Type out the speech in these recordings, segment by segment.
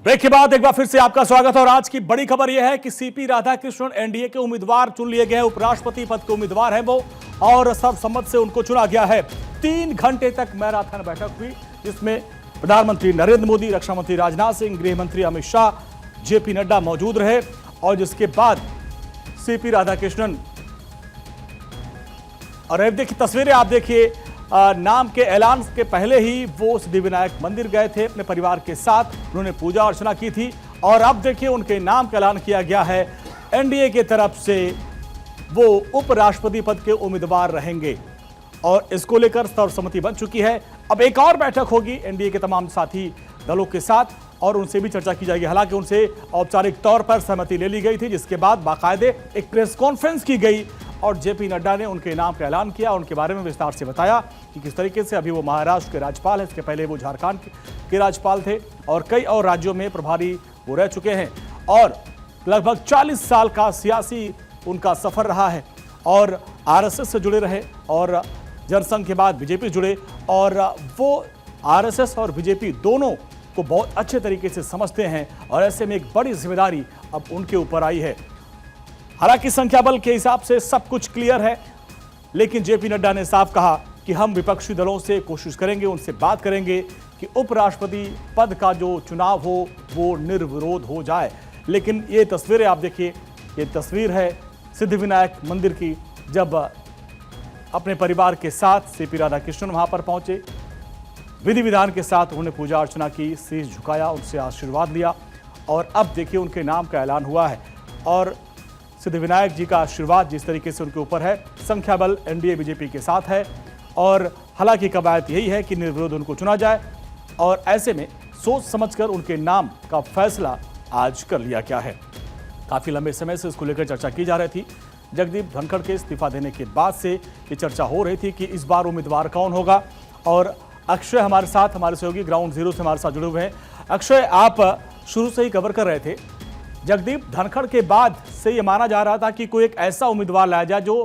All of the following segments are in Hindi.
ब्रेक के बाद एक बार फिर से आपका स्वागत है और आज की बड़ी खबर यह है कि सीपी राधाकृष्णन एनडीए के उम्मीदवार चुन लिए गए हैं। उपराष्ट्रपति पद के उम्मीदवार हैं वो और सर्वसम्मत से उनको चुना गया है। 3 घंटे तक मैराथन बैठक हुई जिसमें प्रधानमंत्री नरेंद्र मोदी, रक्षा मंत्री राजनाथ सिंह, गृह मंत्री अमित शाह, जेपी नड्डा मौजूद रहे और जिसके बाद सीपी राधाकृष्णन और देखिए तस्वीरें आप देखिए, नाम के ऐलान के पहले ही वो सिद्धिविनायक मंदिर गए थे अपने परिवार के साथ, उन्होंने पूजा अर्चना की थी और अब देखिए उनके नाम का ऐलान किया गया है। एनडीए की तरफ से वो उपराष्ट्रपति पद के उम्मीदवार रहेंगे और इसको लेकर सर्वसम्मति बन चुकी है। अब एक और बैठक होगी एनडीए के तमाम साथी दलों के साथ और उनसे भी चर्चा की जाएगी। हालांकि उनसे औपचारिक तौर पर सहमति ले ली गई थी, जिसके बाद बाकायदे एक प्रेस कॉन्फ्रेंस की गई और जेपी नड्डा ने उनके नाम का ऐलान किया, उनके बारे में विस्तार से बताया कि किस तरीके से अभी वो महाराष्ट्र के राज्यपाल हैं, इसके पहले वो झारखंड के राज्यपाल थे और कई और राज्यों में प्रभारी वो रह चुके हैं और लगभग 40 साल का सियासी उनका सफर रहा है और आरएसएस से जुड़े रहे और जनसंघ के बाद बीजेपी जुड़े और वो आरएसएस और बीजेपी दोनों को बहुत अच्छे तरीके से समझते हैं और ऐसे में एक बड़ी जिम्मेदारी अब उनके ऊपर आई है। हालांकि संख्या बल के हिसाब से सब कुछ क्लियर है, लेकिन जेपी नड्डा ने साफ कहा कि हम विपक्षी दलों से कोशिश करेंगे, उनसे बात करेंगे कि उपराष्ट्रपति पद का जो चुनाव हो वो निर्विरोध हो जाए। लेकिन ये तस्वीरें आप देखिए, ये तस्वीर है सिद्धिविनायक मंदिर की, जब अपने परिवार के साथ सीपी राधाकृष्णन वहां पर पहुंचे, विधि विधान के साथ उन्होंने पूजा अर्चना की, शीश झुकाया, उनसे आशीर्वाद लिया और अब देखिए उनके नाम का ऐलान हुआ है और सिद्धिविनायक जी का आशीर्वाद जिस तरीके से उनके ऊपर है, संख्या बल एनडीए बीजेपी के साथ है और हालांकि कवायद यही है कि निर्विरोध उनको चुना जाए और ऐसे में सोच समझकर उनके नाम का फैसला आज कर लिया गया है। काफी लंबे समय से इसको लेकर चर्चा की जा रही थी। जगदीप धनखड़ के इस्तीफा देने के बाद से ये चर्चा हो रही थी कि इस बार उम्मीदवार कौन होगा और अक्षय हमारे साथ, हमारे सहयोगी ग्राउंड जीरो से हमारे साथ जुड़े हुए हैं। अक्षय, आप शुरू से ही कवर कर रहे थे, जगदीप धनखड़ के बाद से ये माना जा रहा था कि कोई एक ऐसा उम्मीदवार लाया जाए जो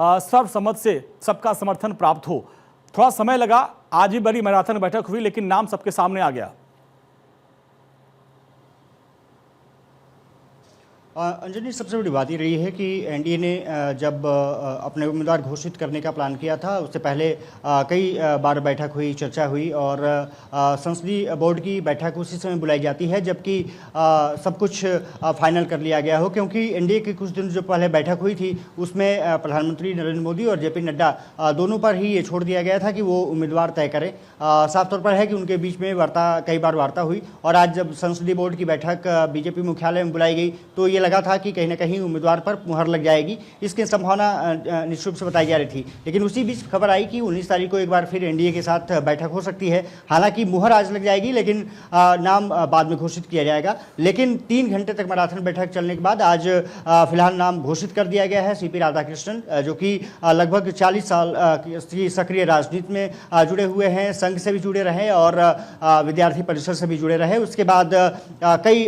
सर्वसम्मत से सबका समर्थन प्राप्त हो। थोड़ा समय लगा, आज भी बड़ी मैराथन बैठक हुई लेकिन नाम सबके सामने आ गया। अंजनी, सबसे बड़ी बात ये रही है कि एनडीए ने जब अपने उम्मीदवार घोषित करने का प्लान किया था, उससे पहले कई बार बैठक हुई, चर्चा हुई और संसदीय बोर्ड की बैठक उसी समय बुलाई जाती है जबकि सब कुछ फाइनल कर लिया गया हो, क्योंकि एनडीए की कुछ दिन जो पहले बैठक हुई थी उसमें प्रधानमंत्री नरेंद्र मोदी और जेपी नड्डा दोनों पर ही ये छोड़ दिया गया था कि वो उम्मीदवार तय करें। साफ तौर पर है कि उनके बीच में कई बार वार्ता हुई और आज जब संसदीय बोर्ड की बैठक बीजेपी मुख्यालय में बुलाई गई तो ये लगा था कि कहीं ना कहीं उम्मीदवार पर मुहर लग जाएगी, इसकी संभावना निश्चित रूप से बताई जा रही थी। लेकिन उसी बीच खबर आई कि 19 तारीख को एक बार फिर एनडीए के साथ बैठक हो सकती है। हालांकि मुहर आज लग जाएगी लेकिन नाम बाद में घोषित किया जाएगा। लेकिन 3 घंटे तक मैराथन बैठक चलने के बाद आज फिलहाल नाम घोषित कर दिया गया है सीपी राधाकृष्णन, जो कि लगभग 40 साल की सक्रिय राजनीति में जुड़े हुए हैं, संघ से भी जुड़े रहे और विद्यार्थी परिषद से भी जुड़े रहे। उसके बाद कई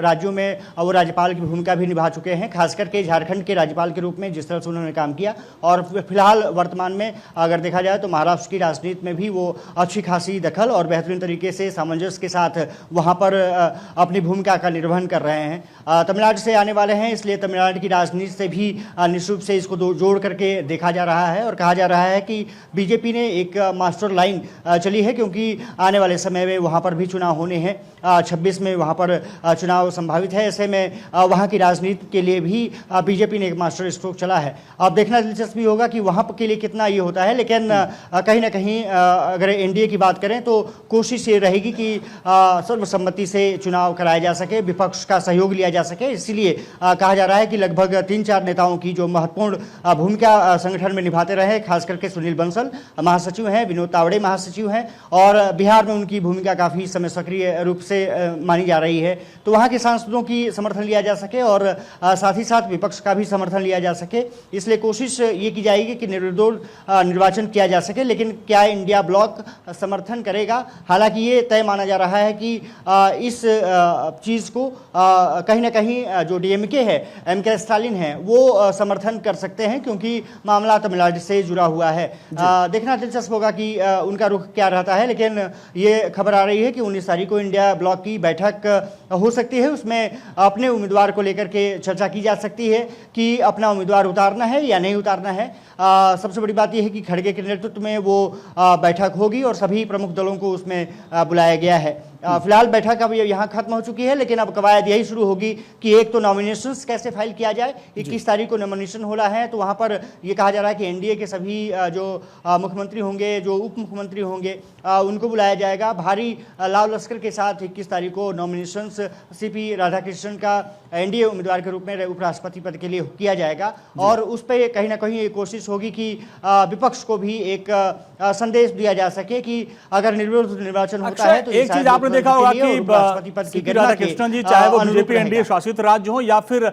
राज्यों में वो राज्यपाल की भूमिका भी निभा चुके हैं, खास करके झारखंड के राज्यपाल के रूप में जिस तरह से उन्होंने काम किया और फिलहाल वर्तमान में अगर देखा जाए तो महाराष्ट्र की राजनीति में भी वो अच्छी खासी दखल और बेहतरीन तरीके से सामंजस्य के साथ वहां पर अपनी भूमिका का निर्वहन कर रहे हैं। तमिलनाडु से आने वाले हैं, इसलिए तमिलनाडु की राजनीति से भी निश्चित रूप से इसको जोड़ करके देखा जा रहा है और कहा जा रहा है कि बीजेपी ने एक मास्टर लाइन चली है, क्योंकि आने वाले समय में वहां पर भी चुनाव होने हैं। 26 में वहां पर चुनाव संभावित है। ऐसे में वहां की राजनीति के लिए भी बीजेपी ने एक मास्टर स्ट्रोक चला है। अब देखना दिलचस्पी होगा कि वहां के लिए कितना ये होता है, लेकिन कहीं ना कहीं अगर एनडीए की बात करें तो कोशिश ये रहेगी कि सर्वसम्मति से चुनाव कराया जा सके, विपक्ष का सहयोग लिया जा सके। इसीलिए कहा जा रहा है कि लगभग 3-4 नेताओं की जो महत्वपूर्ण भूमिका संगठन में निभाते रहे, खास करके सुनील बंसल महासचिव हैं, विनोद तावड़े महासचिव हैं और बिहार में उनकी भूमिका काफी समय सक्रिय रूप से मानी जा रही है। तो वहां के सांसदों की समर्थन लिया जा सके और साथ ही साथ विपक्ष का भी समर्थन लिया जा सके। इसलिए कोशिश ये की जाएगी कि निर्विरोध निर्वाचन किया जा सके। लेकिन क्या इंडिया ब्लॉक समर्थन करेगा? हालांकि ये तय माना जा रहा है कि इस चीज़ को कहीं ना कहीं जो डीएमके है, एमके स्टालिन है, वो समर्थन कर सकते हैं, क्योंकि मामला तमिलनाडु से जुड़ा हुआ है। देखना दिलचस्प होगा कि उनका रुख क्या रहता है। लेकिन ये खबर आ रही है कि 19 तारीख को इंडिया ब्लॉक की बैठक हो सकती है। उसमें अपने उम्मीदवार को लेकर के चर्चा की जा सकती है कि अपना उम्मीदवार उतारना है या नहीं उतारना है। सबसे बड़ी बात यह है कि खड़गे के नेतृत्व में वो बैठक होगी और सभी प्रमुख दलों को उसमें बुलाया गया है। फिलहाल बैठक अब यहाँ खत्म हो चुकी है, लेकिन अब कवायद यही शुरू होगी कि एक तो नॉमिनेशंस कैसे फाइल किया जाए। 21 तारीख को नॉमिनेशन होना है, तो वहाँ पर ये कहा जा रहा है कि एनडीए के सभी जो मुख्यमंत्री होंगे, जो उप मुख्यमंत्री होंगे, उनको बुलाया जाएगा। भारी लाव लश्कर के साथ 21 तारीख को नॉमिनेशंस सीपी राधाकृष्णन का एनडीए उम्मीदवार के रूप में उपराष्ट्रपति पद के लिए किया जाएगा। और उस पर कहीं ना कहीं एक कोशिश होगी कि विपक्ष को भी एक संदेश दिया जा सके कि अगर निर्विरोध निर्वाचन होता है तो एक चीज आपने देखा होगा कि सीपी राधाकृष्णन जी, चाहे वो बीजेपी एनडीए शासित राज्य हो या फिर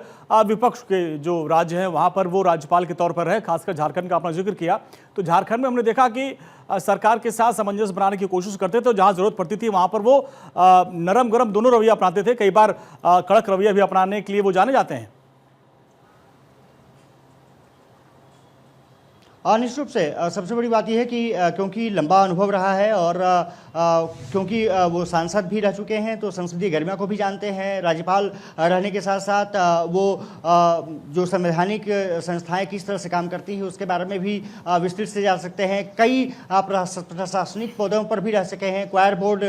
विपक्ष के जो राज्य हैं, वहां पर वो राज्यपाल के तौर पर है। खासकर झारखंड का आपने जिक्र किया, तो झारखंड में हमने देखा कि सरकार के साथ सामंजस्य बनाने की कोशिश करते थे। जहां जरूरत पड़ती थी वहां पर वो नरम गरम दोनों रवैया अपनाते थे। कई बार कड़क रवैया भी अपनाने के लिए वो जाने जाते हैं। निश्चित रूप से सबसे बड़ी बात यह है कि क्योंकि लंबा अनुभव रहा है और क्योंकि वो सांसद भी रह चुके हैं, तो संसदीय गरिमा को भी जानते हैं। राज्यपाल रहने के साथ साथ वो जो संवैधानिक संस्थाएं किस तरह से काम करती हैं उसके बारे में भी विस्तृत से जान सकते हैं। कई प्रशासनिक पदों पर भी रह सके हैं। क्वायर बोर्ड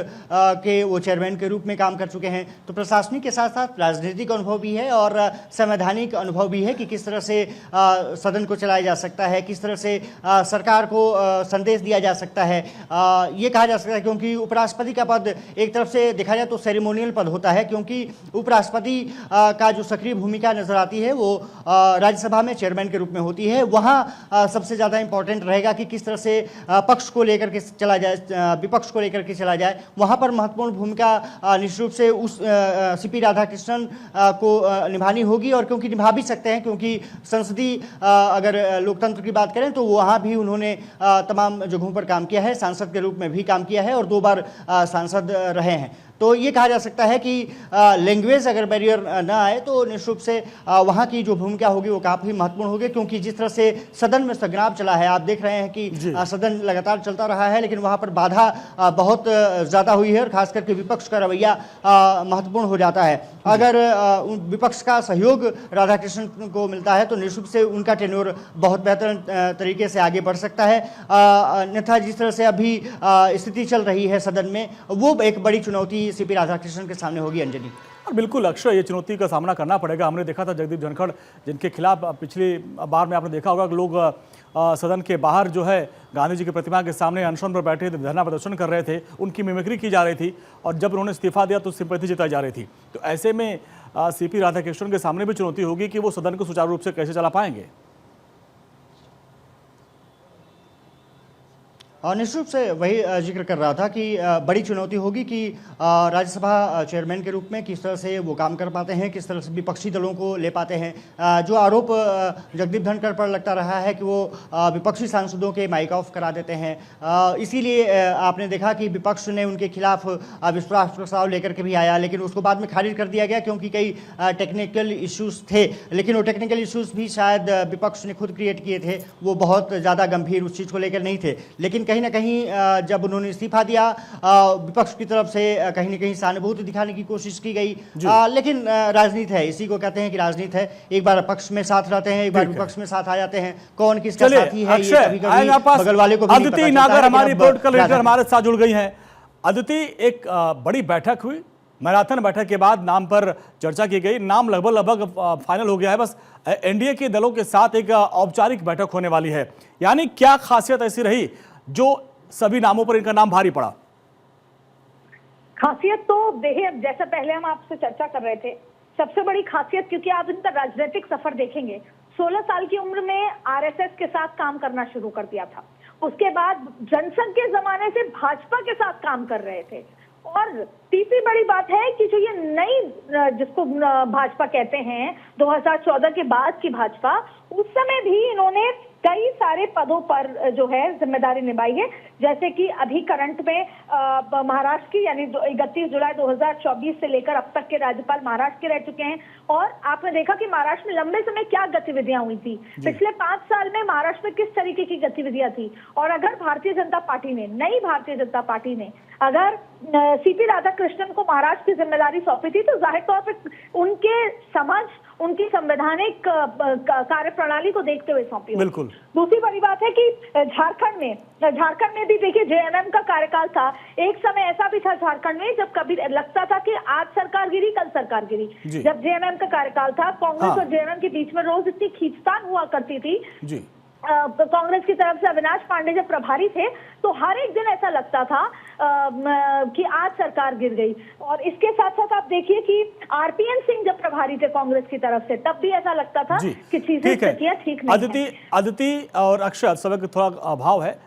के वो चेयरमैन के रूप में काम कर चुके हैं। तो प्रशासनिक के साथ साथ राजनीतिक अनुभव भी है और संवैधानिक अनुभव भी है कि किस तरह से सदन को चलाया जा सकता है, किस तरह से सरकार को संदेश दिया जा सकता है। ये कहा जा सकता है क्योंकि उपराष्ट्रपति का पद एक तरफ से देखा जाए तो सेरेमोनियल पद होता है, क्योंकि उपराष्ट्रपति का जो सक्रिय भूमिका नजर आती है वो राज्यसभा में चेयरमैन के रूप में होती है। वहाँ सबसे ज़्यादा इंपॉर्टेंट रहेगा कि किस तरह से पक्ष को लेकर के चला जाए, विपक्ष को लेकर के चला जाए। वहाँ पर महत्वपूर्ण भूमिका निश्चित रूप से उस सीपी राधाकृष्णन को निभानी होगी, और क्योंकि निभा भी सकते हैं, क्योंकि संसदीय अगर लोकतंत्र की बात करें तो वहाँ भी उन्होंने तमाम जगहों पर काम किया है। सांसद के रूप में भी काम किया है और 2 बार सांसद रहे हैं। तो ये कहा जा सकता है कि लैंग्वेज अगर बैरियर ना आए तो निश्चित रूप से वहाँ की जो भूमिका होगी वो काफ़ी महत्वपूर्ण होगी, क्योंकि जिस तरह से सदन में संग्राम चला है, आप देख रहे हैं कि सदन लगातार चलता रहा है, लेकिन वहाँ पर बाधा बहुत ज़्यादा हुई है और खास करके विपक्ष का रवैया महत्वपूर्ण हो जाता है। अगर विपक्ष का सहयोग राधाकृष्णन को मिलता है तो निश्चित रूप से उनका टेन्योर बहुत बेहतर तरीके से आगे बढ़ सकता है। अन्यथा जिस तरह से अभी स्थिति चल रही है सदन में, वो एक बड़ी चुनौती सीपी राधाकृष्णन के सामने होगी। अंजलि, और बिल्कुल अक्षय, ये चुनौती का सामना करना पड़ेगा। हमने देखा था जगदीप धनखड़, जिनके खिलाफ पिछली बार में आपने देखा होगा कि लोग सदन के बाहर जो है गांधी जी की प्रतिमा के सामने अनशन पर बैठे थे, धरना प्रदर्शन कर रहे थे, उनकी मिमिक्री की जा रही थी, और जब उन्होंने इस्तीफा दिया तो सिंपैथी जताई जा रही थी। तो ऐसे में सीपी राधाकृष्णन के सामने भी चुनौती होगी कि वो सदन को सुचारू रूप से कैसे चला पाएंगे। निश्चित रूप से वही जिक्र कर रहा था कि बड़ी चुनौती होगी कि राज्यसभा चेयरमैन के रूप में किस तरह से वो काम कर पाते हैं, किस तरह से विपक्षी दलों को ले पाते हैं। जो आरोप जगदीप धनखड़ पर लगता रहा है कि वो विपक्षी सांसदों के माइक ऑफ करा देते हैं, इसीलिए आपने देखा कि विपक्ष ने उनके खिलाफ विश्वास प्रस्ताव लेकर के भी आया, लेकिन उसको बाद में खारिज कर दिया गया क्योंकि कई टेक्निकल इश्यूज थे। लेकिन वो टेक्निकल इश्यूज भी शायद विपक्ष ने खुद क्रिएट किए थे, वो बहुत ज़्यादा गंभीर उस चीज़ को लेकर नहीं थे। लेकिन कहीं ना कहीं जब उन्होंने इस्तीफा दिया, विपक्ष की तरफ से कहीं ना कहीं सहानुभूति दिखाने की कोशिश की गई। लेकिन राजनीति है, इसी को कहते हैं कि राजनीति है। एक बार पक्ष में साथ रहते हैं, एक बार विपक्ष में साथ आ जाते हैं। कौन किसका साथी है ये कभी-कभी बगल वाले को भी नहीं पता चलता है। नागर हमारी रिपोर्ट का लेकर हमारे साथ जुड़ गई हैं। अदिति, एक बड़ी बैठक हुई, मैराथन बैठक के बाद नाम पर चर्चा की गई, नाम लगभग फाइनल हो गया है। बस एनडीए के दलों के साथ एक औपचारिक बैठक होने वाली है। यानी क्या खासियत ऐसी रही जो सभी नामों पर इनका नाम भारी पड़ा? खासियत तो बेहद, जैसा पहले हम आपसे चर्चा कर रहे थे, सबसे बड़ी खासियत, क्योंकि आप इनका राजनीतिक सफर देखेंगे, 16 साल की उम्र में आरएसएस के साथ काम करना शुरू कर दिया था। उसके बाद जनसंघ के जमाने से भाजपा के साथ काम कर रहे थे। और तीसरी बड़ी बात है कि जो ये नई जिसको भाजपा कहते हैं 2014 के बाद की भाजपा, उस समय भी इन्होंने कई सारे पदों पर जो है जिम्मेदारी निभाई है। जैसे कि अभी करंट में महाराष्ट्र की यानी 31 जुलाई 2024 से लेकर अब तक के राज्यपाल महाराष्ट्र के रह चुके हैं। और आपने देखा कि महाराष्ट्र में लंबे समय क्या गतिविधियां हुई थी, पिछले 5 साल में महाराष्ट्र में किस तरीके की गतिविधियां थी। और अगर भारतीय जनता पार्टी ने, नई भारतीय जनता पार्टी ने अगर सीपी राधाकृष्णन को महाराष्ट्र की जिम्मेदारी सौंपी थी तो जाहिर तौर पर उनके समझ, उनकी संवैधानिक कार्य प्रणाली को देखते हुए सौंपी। बिल्कुल। दूसरी बड़ी बात है कि झारखंड में भी देखिए जेएमएम का कार्यकाल था। एक समय ऐसा भी था झारखंड में जब कभी लगता था कि आज सरकार गिरी कल सरकार गिरी। जब जेएमएम का कार्यकाल था, कांग्रेस और जेएमएम के बीच में रोज इतनी खींचतान हुआ करती थी जी। कांग्रेस की तरफ से अविनाश पांडे जब प्रभारी थे तो हर एक दिन ऐसा लगता था कि आज सरकार गिर गई। और इसके साथ साथ आप देखिए कि आरपीएन सिंह जब प्रभारी थे कांग्रेस की तरफ से, तब भी ऐसा लगता था कि चीजें स्थितियां ठीक नहीं हैं। अदिति और अक्षर, समय का थोड़ा अभाव है।